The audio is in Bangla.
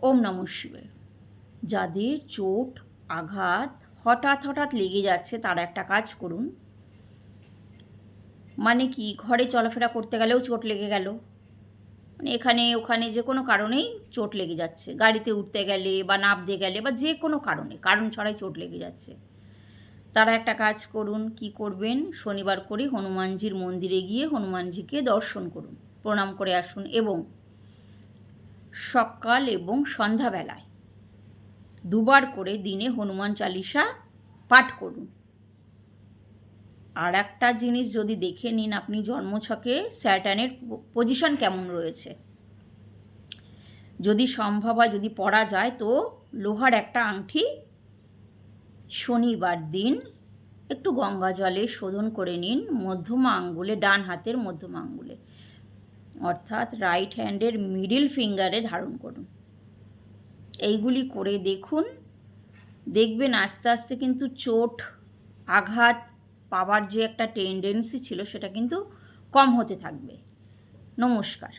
ওম নমঃ শিবায়। যাদের চোট আঘাত হঠাৎ হঠাৎ লেগে যাচ্ছে তারা একটা কাজ করুন। মানে কি, ঘরে চলাফেরা করতে গেলেও চোট লেগে গেল, মানে এখানে ওখানে যে কোনো কারণেই চোট লেগে যাচ্ছে, গাড়িতে উঠতে গেলে বা নামতে গেলে বা যে কোনো কারণে, কারণ ছাড়াই চোট লেগে যাচ্ছে, তারা একটা কাজ করুন। কি করবেন? শনিবার করে হনুমানজির মন্দিরে গিয়ে হনুমানজিকে দর্শন করুন, প্রণাম করে আসুন এবং সকাল এবং সন্ধ্যাবেলায় দুবার করে দিনে হনুমান চালিসা পাঠ করুন। আর একটা জিনিস যদি দেখে নিন আপনি জন্মছকে স্যাটার্নের পজিশন কেমন রয়েছে, যদি সম্ভব হয়, যদি পড়া যায় তো লোহার একটা আংটি শনিবার দিন একটু গঙ্গা জলে শোধন করে নিন মধ্যমা আঙ্গুলে, ডান হাতের মধ্যমা আঙ্গুলে, অর্থাৎ রাইট হ্যান্ডের মিডল ফিঙ্গারে ধারণ করুন। এইগুলি করে দেখুন, দেখবেন আস্তে আস্তে কিন্তু চোট আঘাত পাওয়ার যে একটা টেন্ডেন্সি ছিল সেটা কিন্তু কম হতে থাকবে। নমস্কার।